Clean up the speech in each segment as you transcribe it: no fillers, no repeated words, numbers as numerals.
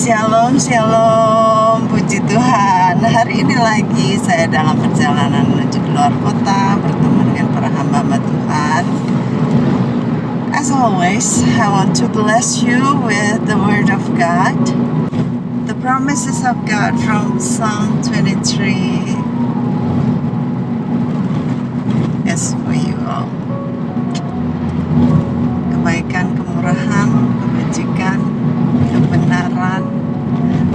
Shalom, shalom, puji Tuhan. Hari ini lagi saya dalam perjalanan menuju keluar kota bertemu dengan para hamba-hamba Tuhan. As always, I want to bless you with the word of God, the promises of God from Psalm 23 is for you all. Kebaikan, kemurahan, kebajikan, kebenaran,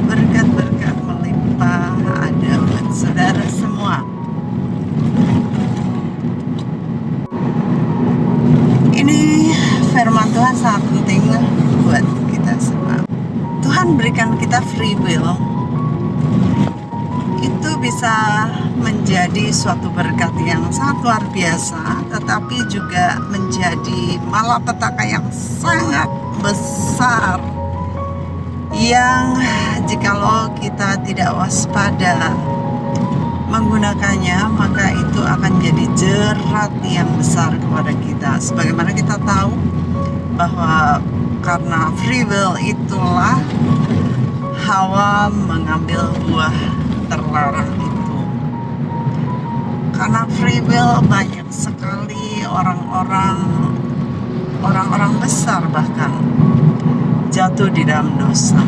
berkat-berkat melimpah ada buat saudara semua. Ini firman Tuhan sangat penting buat kita semua. Tuhan berikan kita free will. Itu bisa menjadi suatu berkat yang sangat luar biasa, tetapi juga menjadi malapetaka yang sangat besar, yang jikalau kita tidak waspada menggunakannya, maka itu akan jadi jerat yang besar kepada kita. Sebagaimana kita tahu bahwa karena free will itulah Hawa mengambil buah terlarang itu. Karena free will banyak sekali orang-orang besar bahkan jatuh di dalam dosa.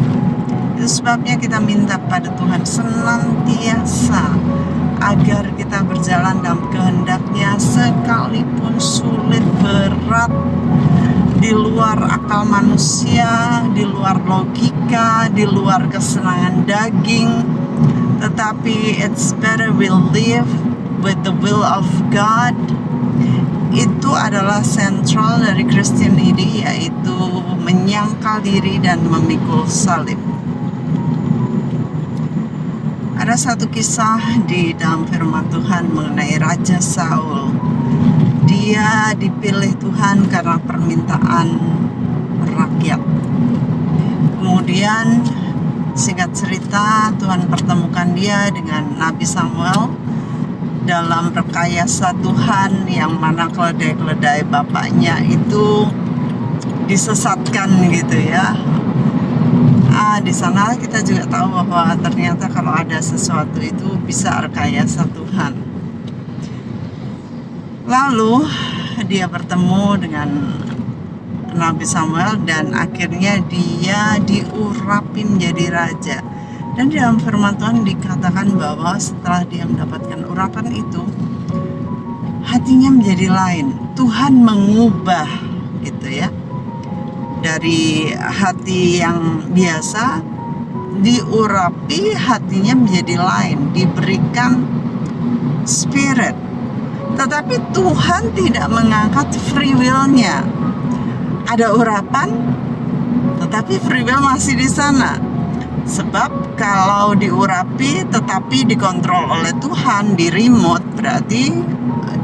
Itu sebabnya kita minta pada Tuhan senantiasa agar kita berjalan dalam kehendak-Nya, sekalipun sulit, berat, di luar akal manusia, di luar logika, di luar kesenangan daging. Tetapi it's better we live with the will of God. Itu adalah sentral dari Christianity, yaitu menyangkal diri dan memikul salib. Ada satu kisah di dalam firman Tuhan mengenai Raja Saul. Dia dipilih Tuhan karena permintaan rakyat. Kemudian singkat cerita, Tuhan pertemukan dia dengan Nabi Samuel dalam rekayasa Tuhan, yang mana keledai-keledai bapaknya itu disesatkan gitu ya. Di sana kita juga tahu bahwa ternyata kalau ada sesuatu itu bisa rekayasa Tuhan. Lalu dia bertemu dengan Nabi Samuel dan akhirnya dia diurapi menjadi raja. Dan di dalam firman Tuhan dikatakan bahwa setelah dia mendapatkan urapan itu, hatinya menjadi lain. Tuhan mengubah gitu ya. Dari hati yang biasa diurapi, hatinya menjadi lain, diberikan spirit. Tetapi Tuhan tidak mengangkat free will-nya. Ada urapan, tetapi free will masih di sana. Sebab kalau diurapi tetapi dikontrol oleh Tuhan, di remote, berarti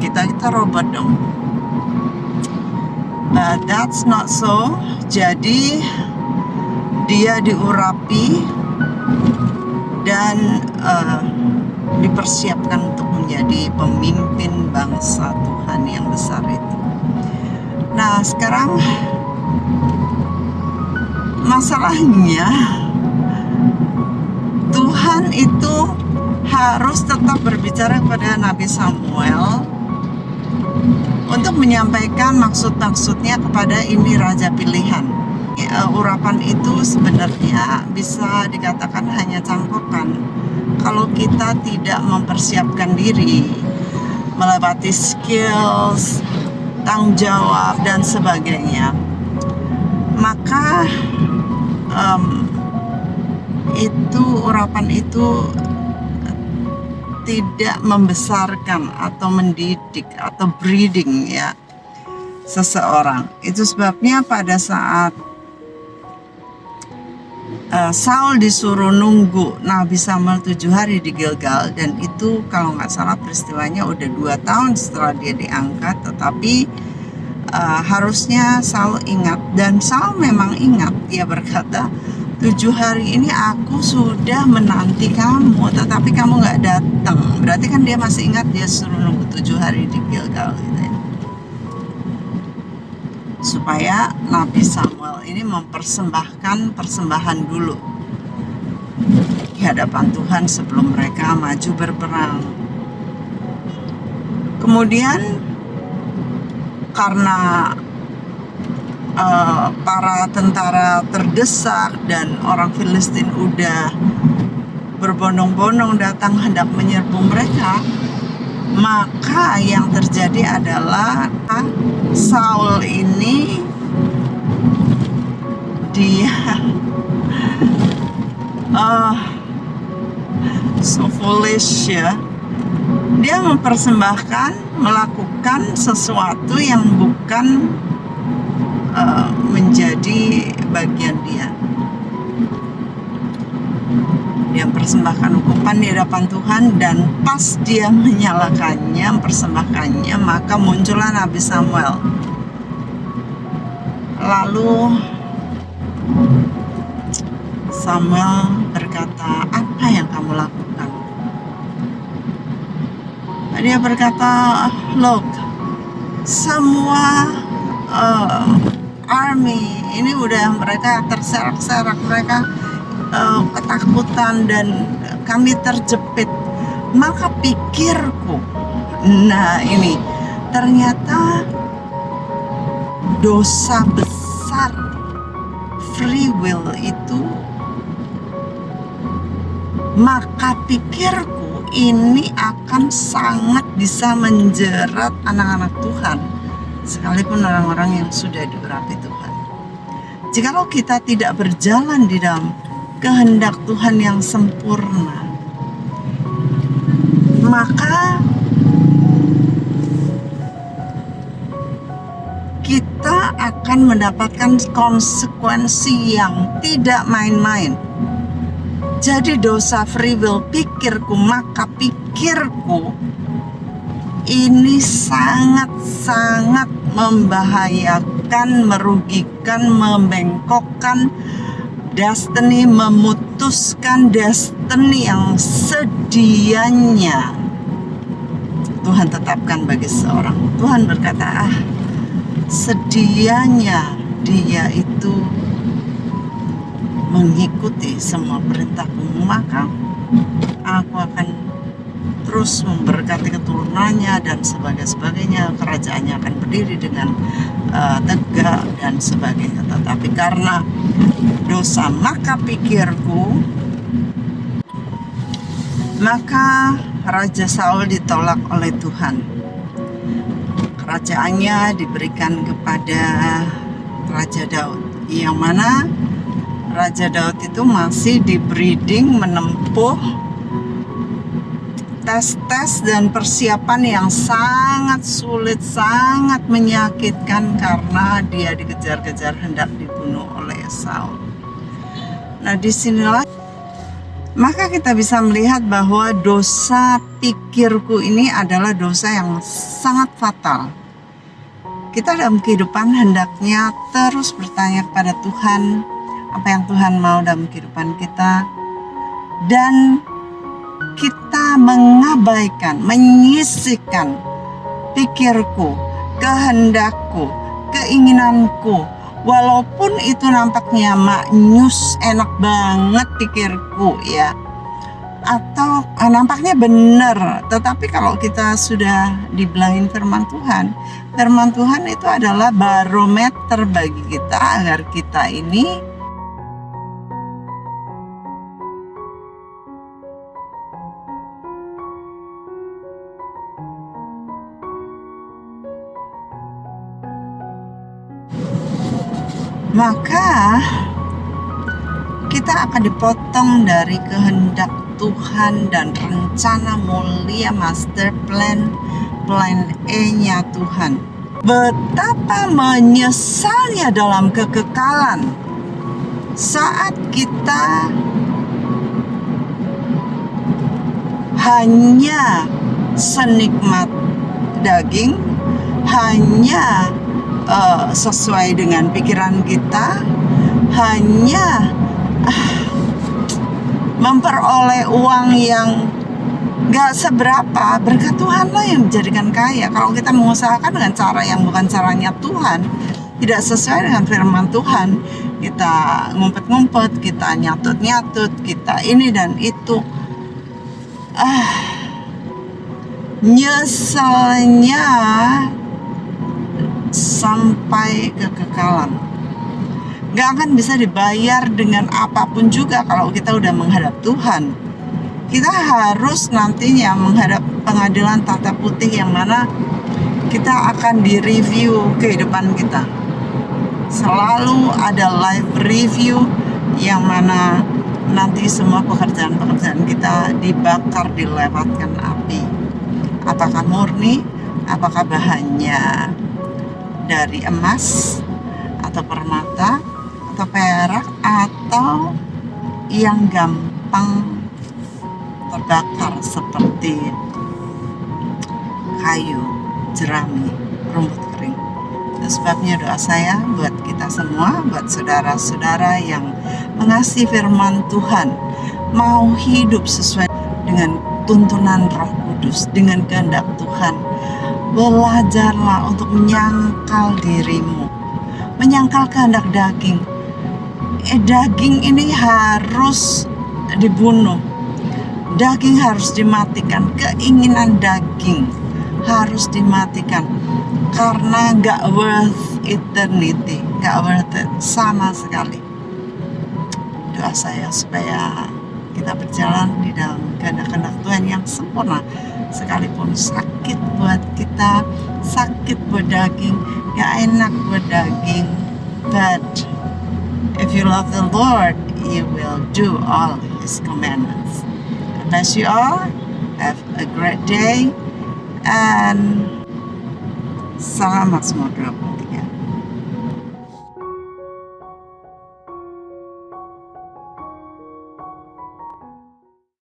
kita robot dong. But that's not so. Jadi dia diurapi dan dipersiapkan untuk menjadi pemimpin bangsa Tuhan yang besar itu. Nah, sekarang masalahnya Tuhan itu harus tetap berbicara kepada Nabi Samuel untuk menyampaikan maksud-maksudnya kepada ini raja pilihan. Urapan itu sebenarnya bisa dikatakan hanya cangkokan. Kalau kita tidak mempersiapkan diri, melewati skills, tanggung jawab, dan sebagainya, maka urapan itu tidak membesarkan atau mendidik atau breeding ya seseorang. Itu sebabnya pada saat Saul disuruh nunggu Nabi Samuel 7 hari di Gilgal, dan itu kalau nggak salah peristiwanya udah 2 tahun setelah dia diangkat, tetapi harusnya Saul ingat, dan Saul memang ingat. Dia berkata, 7 hari ini aku sudah menanti kamu, tetapi kamu gak datang. Berarti kan dia masih ingat, dia suruh nunggu 7 hari di Gilgal gitu ya. Supaya Nabi Samuel ini mempersembahkan persembahan dulu di hadapan Tuhan sebelum mereka maju berperang. Kemudian karena para tentara terdesak dan orang Filistin udah berbondong-bondong datang hendak menyerbu mereka, maka yang terjadi adalah Saul ini dia so foolish ya, dia melakukan sesuatu yang bukan menjadi bagian dia. Dia mempersembahkan hukuman di hadapan Tuhan, dan pas dia mempersembahkannya, maka muncullah Nabi Samuel. Lalu Samuel berkata, "Apa yang kamu lakukan?" Dia berkata, "Look, semua army ini udah mereka terserak-serak, mereka ketakutan dan kami terjepit. Maka pikirku," nah ini ternyata dosa besar free will itu, maka pikirku ini akan sangat bisa menjerat anak-anak Tuhan, sekalipun orang-orang yang sudah diurapi Tuhan. Jikalau kita tidak berjalan di dalam kehendak Tuhan yang sempurna, maka kita akan mendapatkan konsekuensi yang tidak main-main. Jadi dosa free will, pikirku, maka pikirku ini sangat-sangat membahayakan, merugikan, membengkokkan destiny, memutuskan destiny yang sedianya Tuhan tetapkan bagi seorang. Tuhan berkata, sedianya dia itu mengikuti semua perintahku, maka aku akan terus memberkati keturunannya dan sebagainya. Kerajaannya akan berdiri dengan tegak dan sebagainya. Tetapi karena dosa, maka pikirku, maka Raja Saul ditolak oleh Tuhan. Kerajaannya diberikan kepada Raja Daud, yang mana Raja Daud itu masih di breeding, menempuh tes-tes dan persiapan yang sangat sulit, sangat menyakitkan, karena dia dikejar-kejar hendak dibunuh oleh Saul. Nah, disinilah maka kita bisa melihat bahwa dosa pikirku ini adalah dosa yang sangat fatal. Kita dalam kehidupan hendaknya terus bertanya kepada Tuhan, apa yang Tuhan mau dalam kehidupan kita, dan kita mengabaikan, menyisihkan pikirku, kehendakku, keinginanku, walaupun itu nampaknya maknyus, enak banget pikirku ya, atau nampaknya benar, tetapi kalau kita sudah dibelahin firman Tuhan itu adalah barometer bagi kita agar kita ini maka kita akan dipotong dari kehendak Tuhan dan rencana mulia master plan E-nya Tuhan. Betapa menyesalnya dalam kekekalan saat kita hanya senikmat daging, hanya sesuai dengan pikiran kita, hanya memperoleh uang yang gak seberapa. Berkat Tuhanlah yang menjadikan kaya. Kalau kita mengusahakan dengan cara yang bukan caranya Tuhan, tidak sesuai dengan firman Tuhan, kita ngumpet-ngumpet, kita nyatut-nyatut, kita ini dan itu. Nyesalnya sampai kekekalan. Gak akan bisa dibayar dengan apapun juga kalau kita udah menghadap Tuhan. Kita harus nantinya menghadap pengadilan tata putih yang mana kita akan direview kehidupan kita. Selalu ada live review yang mana nanti semua pekerjaan-pekerjaan kita dibakar, dilewatkan api. Apakah murni, apakah bahannya dari emas atau permata atau perak atau yang gampang terbakar seperti kayu, jerami, rumput kering. Itu sebabnya doa saya buat kita semua, buat saudara-saudara yang mengasihi firman Tuhan, mau hidup sesuai dengan tuntunan Roh Kudus, dengan kehendak Tuhan. Belajarlah untuk menyangkal dirimu, menyangkal kehendak daging. Daging ini harus dibunuh. Daging harus dimatikan, keinginan daging harus dimatikan karena gak worth eternity, gak worth it sama sekali. Doa saya supaya kita berjalan di dalam kehendak Tuhan yang sempurna, sekalipun sakit buat kita, sakit buat daging, gak enak buat daging, but if you love the Lord, you will do all His commandments. Bless you all. Have a great day and salam Mazmur 20.